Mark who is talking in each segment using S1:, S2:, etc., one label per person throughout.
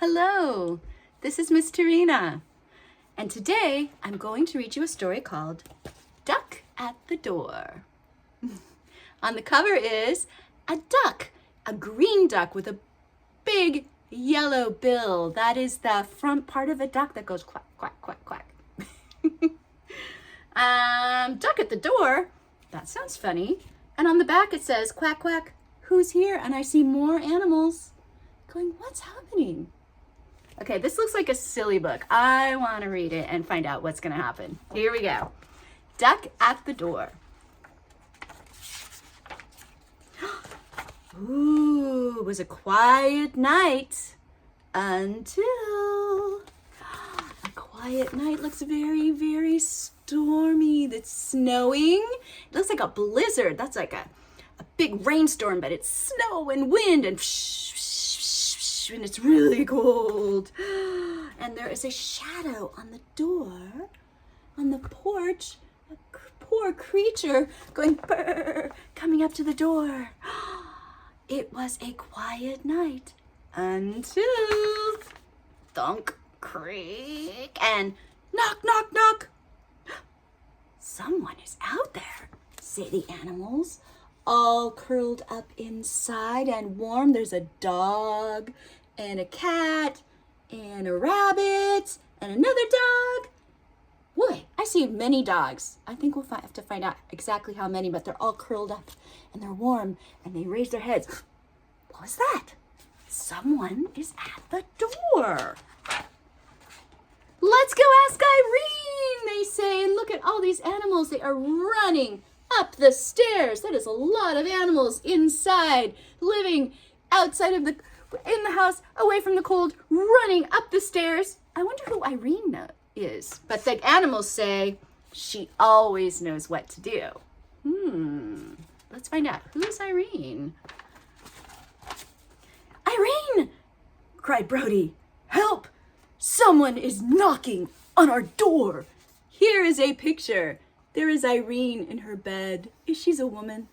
S1: Hello, this is Miss Terena, and today I'm going to read you a story called Duck at the Door. On the cover is a duck, a green duck with a big yellow bill. That is the front part of a duck that goes quack, quack, quack, quack. Duck at the door, that sounds funny. And on the back it says, quack, quack, who's here? And I see more animals going, what's happening? Okay, this looks like a silly book. I want to read it and find out what's going to happen. Here we go. Duck at the door. Ooh, it was a quiet night until... A quiet night looks very, very stormy. It's snowing. It looks like a blizzard. That's like a big rainstorm, but it's snow and wind and and it's really cold. And there is a shadow on the door, on the porch, a poor creature going brr, coming up to the door. It was a quiet night until thunk, creak, and knock, knock, knock. Someone is out there, say the animals, all curled up inside and warm. There's a dog and a cat and a rabbit and another dog. Boy, I see many dogs. I think we'll have to find out exactly how many, but they're all curled up and they're warm and they raise their heads. What was that? Someone is at the door. Let's go ask Irene, they say. And look at all these animals. They are running up the stairs. That is a lot of animals inside, living outside of in the house, away from the cold, running up the stairs. I wonder who Irene is. But the animals say she always knows what to do. Let's find out. Who's Irene? Irene! Cried Brody. Help! Someone is knocking on our door. Here is a picture. There is Irene in her bed. She's a woman,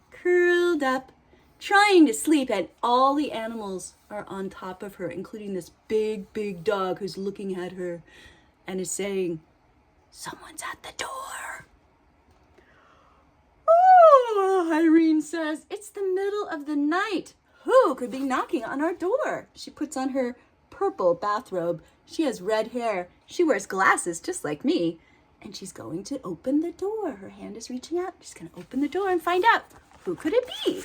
S1: curled up, trying to sleep, and all the animals are on top of her, including this big, big dog who's looking at her and is saying, someone's at the door. Oh, Irene says, it's the middle of the night. Who could be knocking on our door? She puts on her purple bathrobe. She has red hair. She wears glasses just like me. And she's going to open the door. Her hand is reaching out. She's going to open the door and find out. Who could it be?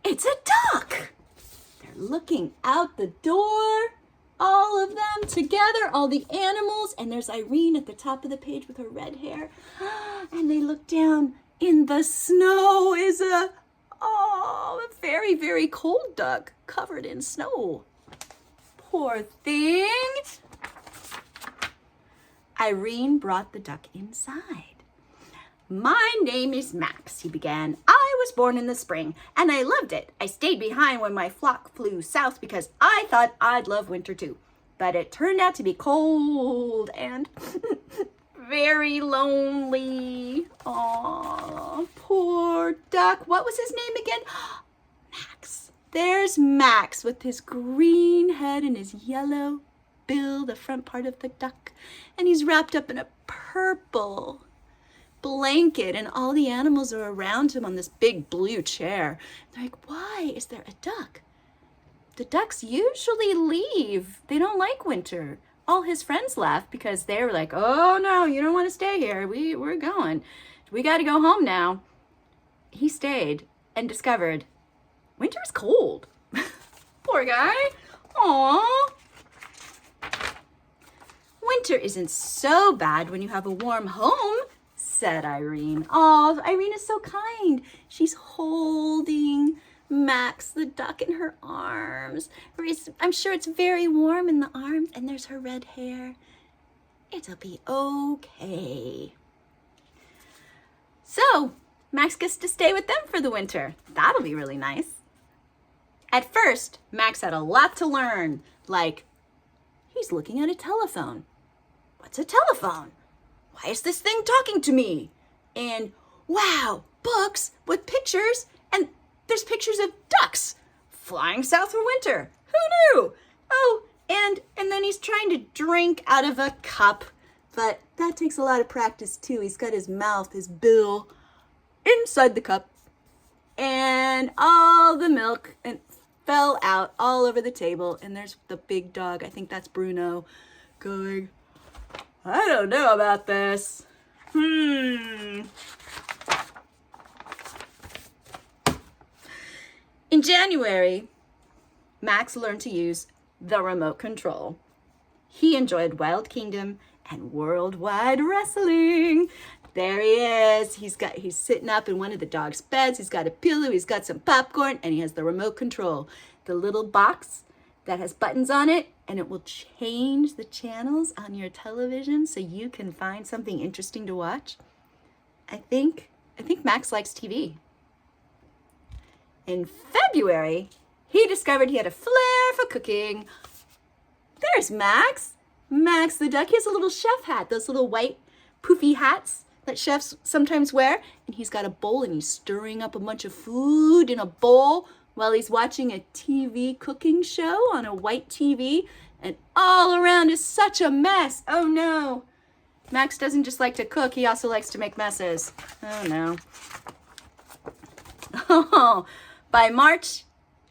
S1: It's a duck. They're looking out the door. All of them together, all the animals. And there's Irene at the top of the page with her red hair. And they look down. In the snow is a very, very cold duck covered in snow. Poor thing. Irene brought the duck inside. My name is Max, he began. I was born in the spring, and I loved it. I stayed behind when my flock flew south because I thought I'd love winter too. But it turned out to be cold and very lonely. Aw, poor duck. What was his name again? Max. There's Max with his green head and his yellow bill, the front part of the duck, and he's wrapped up in a purple blanket, and all the animals are around him on this big blue chair. They're like, why is there a duck? The ducks usually leave. They don't like winter. All his friends left because they were like, oh no, you don't want to stay here. We're going. We got to go home now. He stayed and discovered winter is cold. Poor guy. Aww. Winter isn't so bad when you have a warm home, said Irene. Oh, Irene is so kind. She's holding Max the duck in her arms. I'm sure it's very warm in the arms, and there's her red hair. It'll be okay. So, Max gets to stay with them for the winter. That'll be really nice. At first, Max had a lot to learn, like he's looking at a telephone. What's a telephone? Why is this thing talking to me? And wow, books with pictures, and there's pictures of ducks flying south for winter. Who knew? Oh, and then he's trying to drink out of a cup, but that takes a lot of practice too. He's got his mouth, his bill inside the cup, and all the milk fell out all over the table, and there's the big dog, I think that's Bruno, going, I don't know about this. In January, Max learned to use the remote control. He enjoyed Wild Kingdom and Worldwide Wrestling. There he is. He's sitting up in one of the dog's beds. He's got a pillow. He's got some popcorn, and he has the remote control. The little box that has buttons on it, and it will change the channels on your television so you can find something interesting to watch. I think Max likes TV. In February, he discovered he had a flair for cooking. There's Max. Max the duck. He has a little chef hat, those little white poofy hats that chefs sometimes wear. And he's got a bowl, and he's stirring up a bunch of food in a bowl while he's watching a TV cooking show on a white TV. And all around is such a mess. Oh no. Max doesn't just like to cook, he also likes to make messes. Oh no. Oh, by March,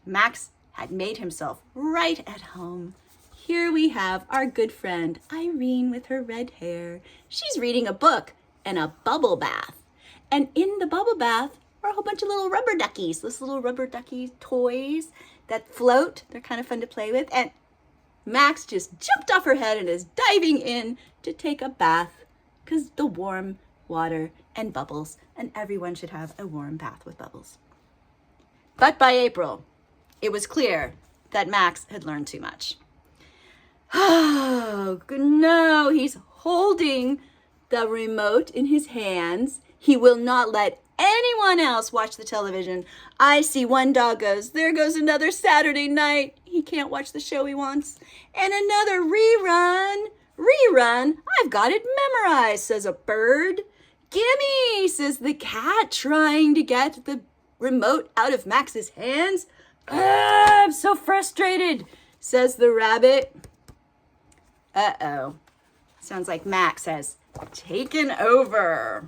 S1: Max had made himself right at home. Here we have our good friend Irene with her red hair. She's reading a book and a bubble bath. And in the bubble bath are a whole bunch of little rubber duckies, those little rubber ducky toys that float. They're kind of fun to play with. And Max just jumped off her head and is diving in to take a bath because the warm water and bubbles, and everyone should have a warm bath with bubbles. But by April, it was clear that Max had learned too much. Oh, no, he's holding the remote in his hands. He will not let anyone else watch the television. I see one dog goes, there goes another Saturday night. He can't watch the show he wants. And another rerun. I've got it memorized, says a bird. Gimme, says the cat, trying to get the remote out of Max's hands. I'm so frustrated, says the rabbit. Uh-oh. Sounds like Max has taken over.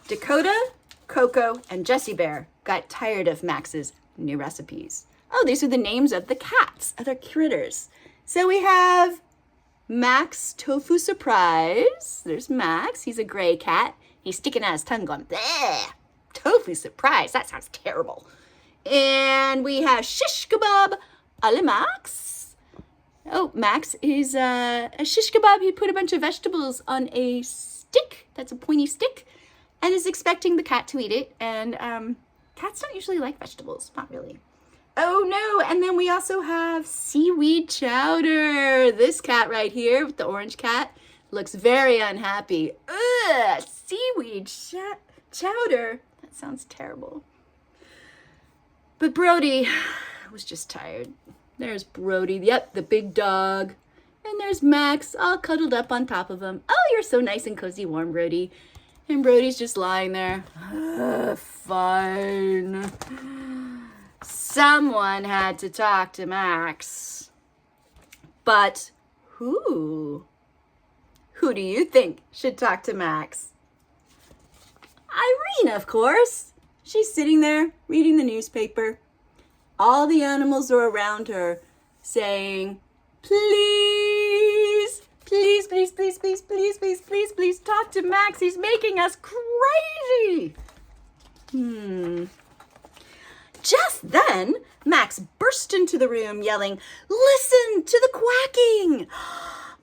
S1: Dakota, Coco, and Jessie Bear got tired of Max's new recipes. Oh, these are the names of the cats, other critters. So we have Max Tofu Surprise. There's Max. He's a gray cat. He's sticking out his tongue going, bleh. Tofu Surprise. That sounds terrible. And we have Shish Kebab a la Max. Oh, Max is a shish kebab. He put a bunch of vegetables on a stick. That's a pointy stick. And is expecting the cat to eat it. And cats don't usually like vegetables. Not really. Oh no, and then we also have Seaweed Chowder. This cat right here with the orange cat looks very unhappy. Ugh, Seaweed Chowder. That sounds terrible. But Brody was just tired. There's Brody, yep, the big dog. And there's Max all cuddled up on top of him. Oh, you're so nice and cozy warm, Brody. And Brody's just lying there. Fine. Someone had to talk to Max. But who? Who do you think should talk to Max? Irene, of course. She's sitting there reading the newspaper. All the animals are around her saying, please, please, please, please, please, please, please, please, please talk to Max. He's making us crazy. Just then, Max burst into the room yelling, listen to the quacking.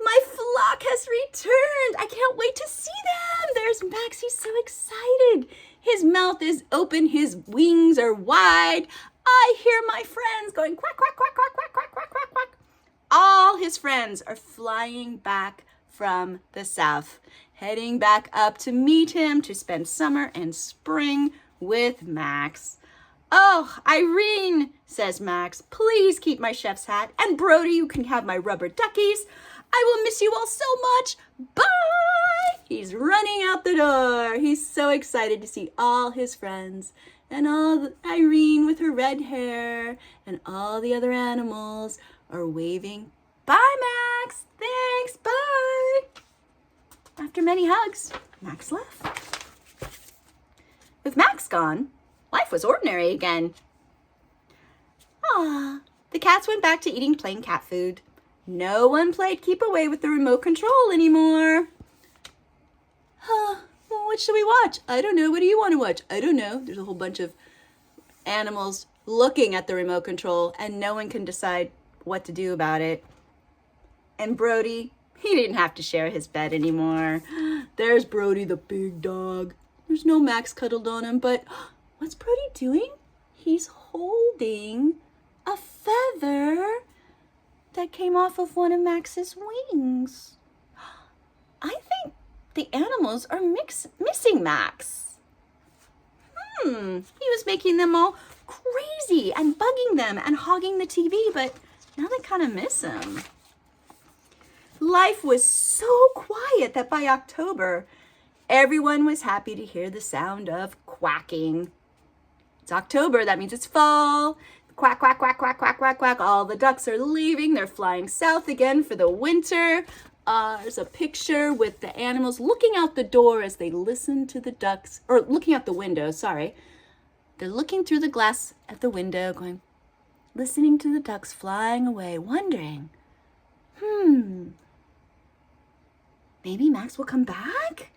S1: My flock has returned. I can't wait to see them. There's Max. He's so excited. His mouth is open. His wings are wide. I hear my friends going quack, quack, quack, quack, quack, quack, quack, quack, quack. All his friends are flying back from the south, heading back up to meet him to spend summer and spring with Max. Oh, Irene, says Max, please keep my chef's hat. And Brody, you can have my rubber duckies. I will miss you all so much. Bye! He's running out the door. He's so excited to see all his friends and Irene with her red hair and all the other animals are waving, "Bye, Max. Thanks. Bye." After many hugs, Max left. With Max gone, life was ordinary again. The cats went back to eating plain cat food. No one played keep away with the remote control anymore. What should we watch? I don't know. What do you want to watch? I don't know. There's a whole bunch of animals looking at the remote control, and no one can decide what to do about it. And Brody, he didn't have to share his bed anymore. There's Brody the big dog. There's no Max cuddled on him, but what's Brody doing? He's holding a feather that came off of one of Max's wings. I think the animals are missing Max. He was making them all crazy and bugging them and hogging the TV, but now they kind of miss him. Life was so quiet that by October, everyone was happy to hear the sound of quacking. It's October, that means it's fall. Quack, quack, quack, quack, quack, quack, quack. All the ducks are leaving. They're flying south again for the winter. There's a picture with the animals looking out the door as they listen to the ducks, or looking out the window, sorry. They're looking through the glass at the window, going, listening to the ducks flying away, wondering, maybe Max will come back?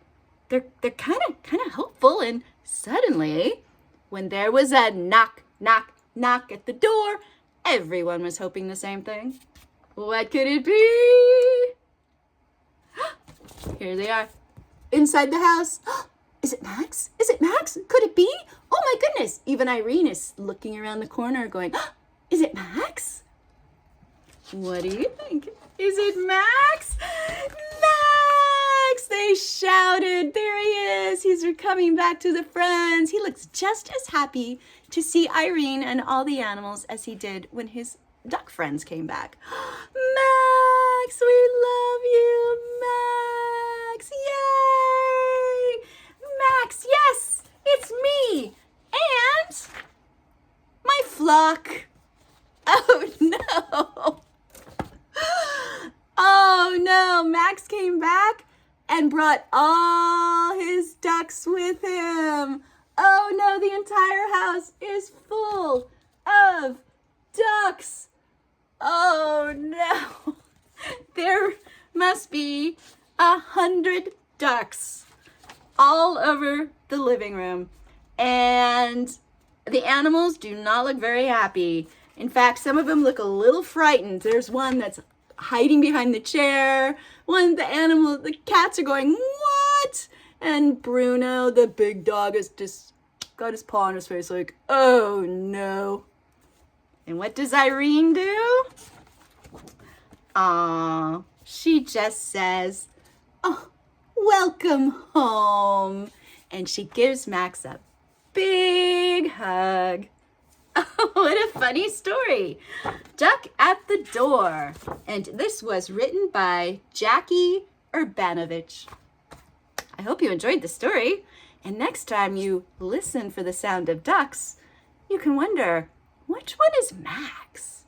S1: They're kind of hopeful, and suddenly, when there was a knock, knock, knock at the door, everyone was hoping the same thing. What could it be? Here they are, inside the house. Is it Max? Is it Max? Could it be? Oh my goodness. Even Irene is looking around the corner going, is it Max? What do you think? Is it Max? Max! They shouted. There he is. He's coming back to the friends. He looks just as happy to see Irene and all the animals as he did when his duck friends came back. Max, we love you, Max. Yay! Max, yes, it's me and my flock. Oh no. Oh no, Max came back and brought all his ducks with him. Oh no, the entire house is full of ducks. Oh no. There must be 100 ducks all over the living room. And the animals do not look very happy. In fact, some of them look a little frightened. There's one that's hiding behind the chair. The cats are going, what? And Bruno, the big dog, has just got his paw on his face like, oh no. And what does Irene do? She just says, oh, welcome home. And she gives Max a big hug. Oh, what a funny story. Duck at the Door. And this was written by Jackie Urbanovic. I hope you enjoyed the story. And next time you listen for the sound of ducks, you can wonder, which one is Max?